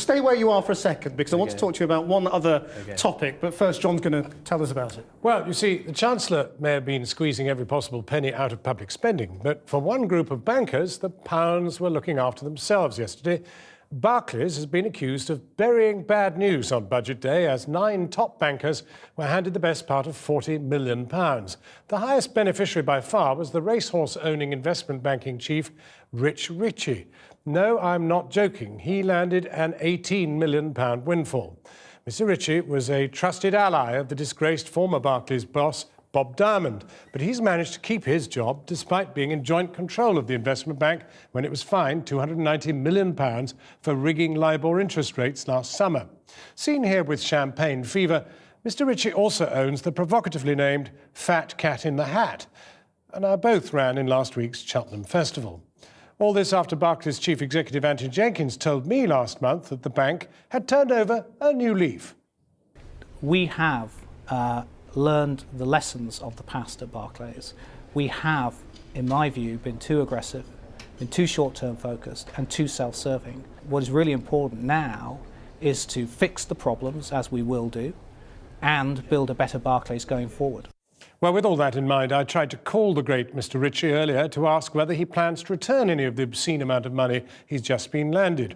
stay where you are for a second, because I want to talk to you about one other topic, but first John's going to tell us about it. Well, you see, the Chancellor may have been squeezing every possible penny out of public spending, but for one group of bankers, the pounds were looking after themselves yesterday. Barclays has been accused of burying bad news on Budget Day as 9 top bankers were handed the best part of £40 million. The highest beneficiary by far was the racehorse-owning investment banking chief, Ricci. No, I'm not joking. He landed an £18 million windfall. Mr. Ricci was a trusted ally of the disgraced former Barclays boss, Bob Diamond, but he's managed to keep his job despite being in joint control of the investment bank when it was fined £290 million for rigging LIBOR interest rates last summer. Seen here with champagne fever, Mr. Ricci also owns the provocatively named Fat Cat in the Hat, and both ran in last week's Cheltenham Festival. All this after Barclays chief executive Anthony Jenkins told me last month that the bank had turned over a new leaf. We have learned the lessons of the past at Barclays. We have, in my view, been too aggressive, been too short-term focused and too self-serving. What is really important now is to fix the problems, as we will do, and build a better Barclays going forward. Well, with all that in mind, I tried to call the great Mr. Ricci earlier to ask whether he plans to return any of the obscene amount of money he's just been landed.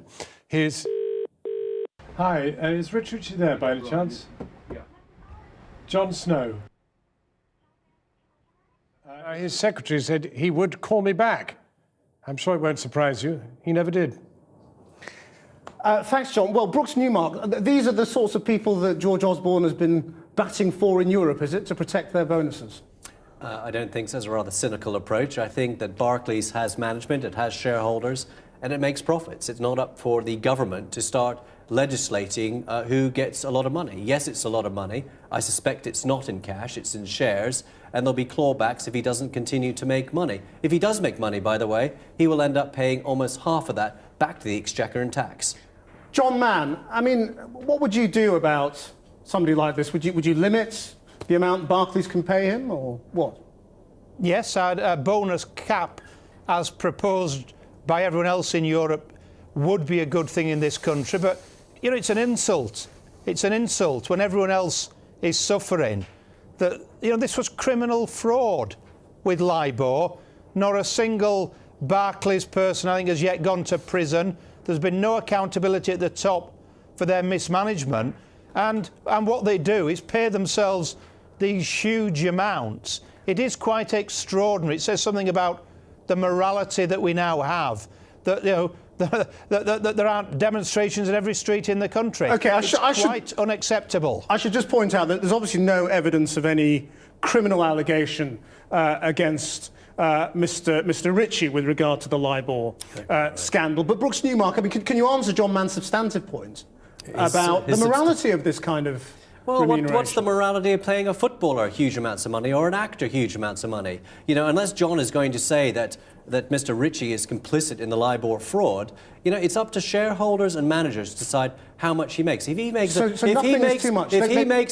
Hi, is Rich Ricci there by any chance? John Snow. His secretary said he would call me back. I'm sure it won't surprise you. He never did. Thanks, John. Well, Brooks Newmark, these are the sorts of people that George Osborne has been batting for in Europe, is it, to protect their bonuses? I don't think so. It's a rather cynical approach. I think that Barclays has management, it has shareholders, and it makes profits. It's not up for the government to start legislating who gets a lot of money. Yes, it's a lot of money. I suspect it's not in cash, it's in shares, and there'll be clawbacks if he doesn't continue to make money. If he does make money, by the way, he will end up paying almost half of that back to the Exchequer in tax. John Mann, I mean, what would you do about somebody like this? Would you limit the amount Barclays can pay him, or what? Yes, a bonus cap, as proposed by everyone else in Europe, would be a good thing in this country. But, you know, it's an insult. It's an insult when everyone else is suffering. That, you know, this was criminal fraud with LIBOR. Not a single Barclays person, I think, has yet gone to prison. There's been no accountability at the top for their mismanagement. And what they do is pay themselves these huge amounts. It is quite extraordinary. It says something about the morality that we now have. That, you know, that there aren't demonstrations in every street in the country. Okay, it's quite unacceptable. I should just point out that there's obviously no evidence of any criminal allegation against Mr. Ricci with regard to the LIBOR scandal. But Brooks Newmark, I mean, can you answer John Mann's substantive point about the morality of this kind of remuneration? What's the morality of paying a footballer huge amounts of money or an actor huge amounts of money? You know, unless John is going to say that Mr. Ricci is complicit in the LIBOR fraud, you know, it's up to shareholders and managers to decide how much he makes. If he makes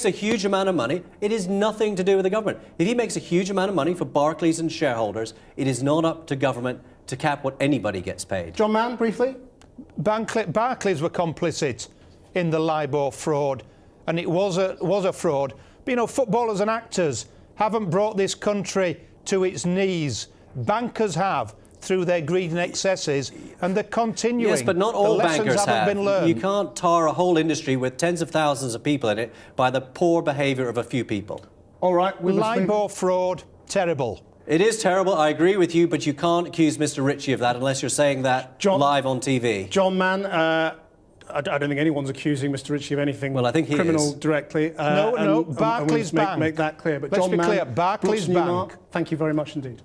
a huge amount of money, it is nothing to do with the government. If he makes a huge amount of money for Barclays and shareholders, it is not up to government to cap what anybody gets paid. John Mann, briefly. Barclays were complicit in the LIBOR fraud, and it was a fraud. But, you know, footballers and actors haven't brought this country to its knees. Bankers have, through their greed and excesses, and they're continuing. Yes, but not all bankers have. Been learned. You can't tar a whole industry with tens of thousands of people in it by the poor behaviour of a few people. All right. LIBOR fraud, terrible. It is terrible, I agree with you, but you can't accuse Mr. Ricci of that unless you're saying that live on TV. John Mann, I don't think anyone's accusing Mr. Ricci of anything criminal directly. No, Barclays Bank. Make that clear. But Let's John be Mann, clear, Barclays Bank. Newmark, thank you very much indeed.